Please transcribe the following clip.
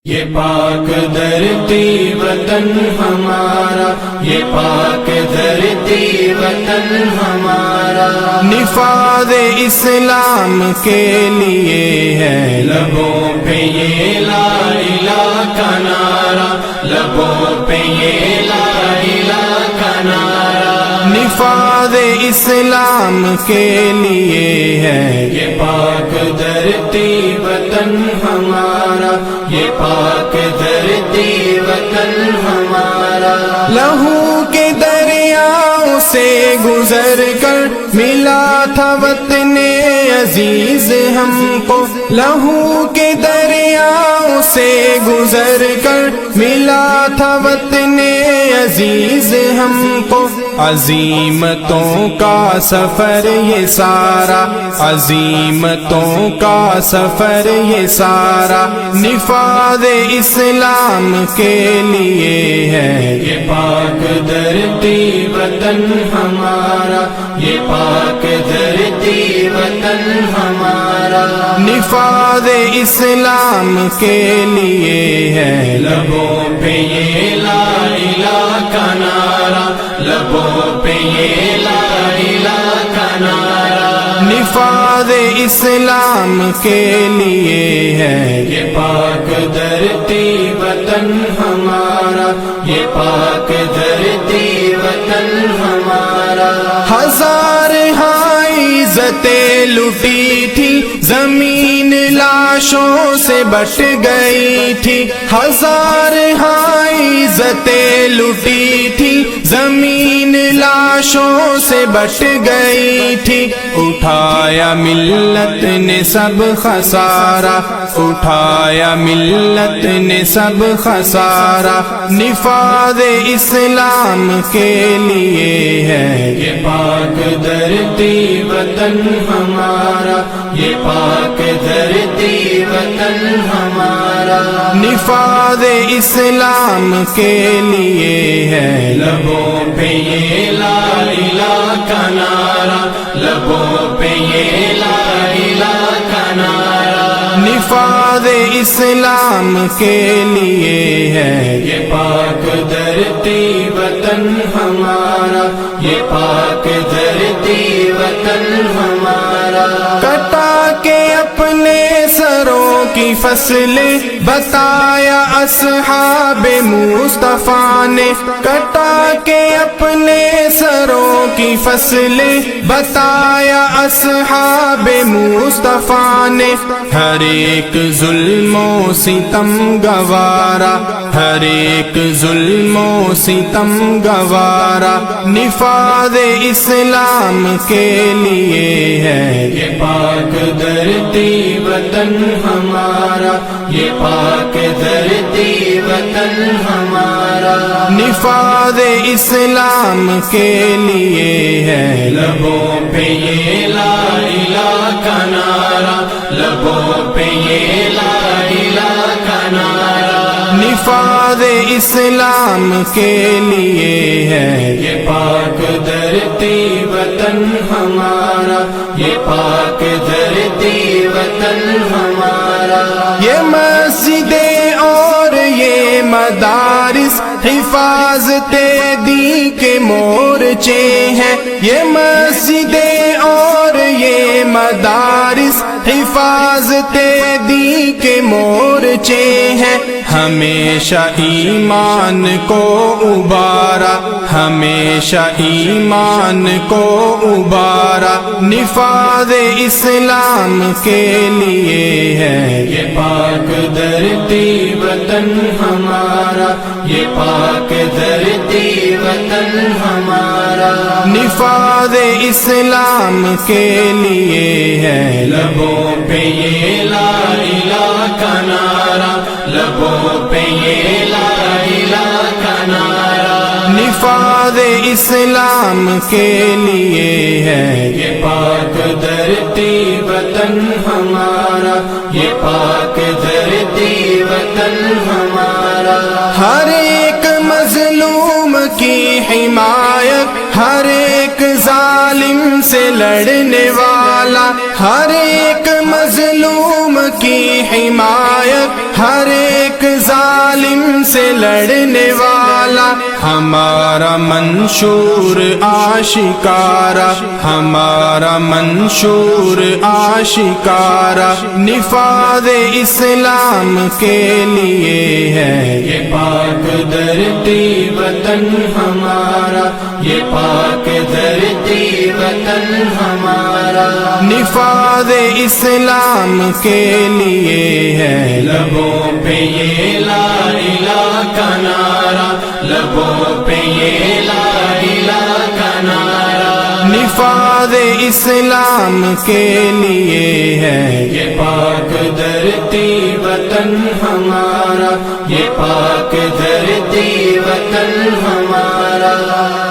یہ پاک دھرتی وطن ہمارا، یہ پاک دھرتی وطن ہمارا، نفاذ اسلام کے لیے ہے لبوں پہ یہ لا الہ کا نعرہ، لبوں پہ یہ لا الہ کا نعرہ، نفاذ اسلام کے لیے ہے یہ پاک دھرتی وطن ہمارا، یہ پاک دھرتی وطن ہمارا، لہو کے دریاؤں سے گزر کر ملا تھا وطن عزیز ہم کو، لہو کے دریاؤں سے گزر کر ملا تھا وطن عزیز ہم کو، عظیمتوں کا سفر یہ سارا، عظیمتوں کا سفر یہ سارا، نفاذ اسلام کے لیے ہے یہ پاک دھرتی وطن ہمارا، یہ پاک دھرتی وطن ہمارا، نفاذ اسلام کے لیے ہے لبوں پہ یہ لا الہ کا نعرہ، لبوں پہ یہ لا الہ کا نعرہ، نفاذ اسلام کے لیے ہے یہ پاک دھرتی وطن ہمارا، یہ پاک دھرتی وطن ہمارا، ہزار عزتیں لٹی تھی، زمین لاشوں سے بٹ گئی تھی، ہزار عزتیں لٹی تھی، زمین لاشوں سے بٹ گئی تھی، اٹھایا ملت نے سب خسارہ، اٹھایا ملت نے سب خسارہ، نفاذ اسلام کے لیے ہے یہ پاک دھرتی وطن ہمارا، یہ پاک دھرتی وطن ہمارا، نفاذ اسلام کے لیے ہے لبوں پہ یہ لا الہ کا نعرہ، لبوں پہ یہ لا الہ کا نعرہ، نفاذ اسلام کے لیے ہے یہ پاک دھرتی وطن ہمارا، یہ پاک دھرتی وطن ہمارا، کٹا کے اپنے سروں کی فصلیں بتایا اصحاب مصطفیٰ نے، کٹا کے اپنے سروں کی فصلیں بتایا اصحاب مصطفیٰ نے، ہر ایک ظلم و ستم گوارا، ہر ایک ظلم و ستم گوارا، نفاذ اسلام کے لیے ہے یہ پاک دھرتی وطن ہمارا، یہ پاک دھرتی وطن ہمارا، نفاذ اسلام کے لیے ہے لبوں پہ یہ لا الہ کا نعرہ، لبوں پہ یہ لا الہ کا نعرہ، نفاذ اسلام کے لیے ہے یہ پاک دھرتی وطن ہمارا، یہ پاک دھرتی وطن ہمارا، یہ مسجدیں اور یہ مدارس حفاظت دین کے مورچے ہیں، یہ مسجدیں اور یہ مدارس حفاظت دین کے مورچے ہیں، ہمیشہ ایمان کو ابارا، ہمیشہ ایمان کو ابارا، نفاذ اسلام کے لیے ہے یہ پاک دھرتی وطن ہمارا، یہ پاک دھرتی وطن ہمارا، نفاذ اسلام کے لیے ہے لبوں پہ یہ لا الہ کا نعرہ، لبوں پہ یہ لا الہ کا نعرہ، نفاذ اسلام کے لیے ہے یہ پاک دھرتی وطن ہمارا، یہ پاک دھرتی وطن ہمارا، ہر ایک مظلوم کی حمایت، ہر ایک ظالم سے لڑنے والا، ہر ایک مظلوم کی حمایت، ہر ایک ایک ظالم سے لڑنے والا، ہمارا منشور آشکارا، ہمارا منشور آشکارا، نفاذ اسلام کے لیے ہے یہ پاک دھرتی وطن ہمارا، یہ پاک دھرتی وطن ہمارا، نفاذ اسلام کے لیے ہے لبوں پہ یہ لا الہ کا نعرہ، لبوں پہ یہ لا الہ کا نعرہ، نفاذ اسلام کے لیے ہے یہ پاک دھرتی وطن ہمارا، یہ پاک دھرتی وطن ہمارا۔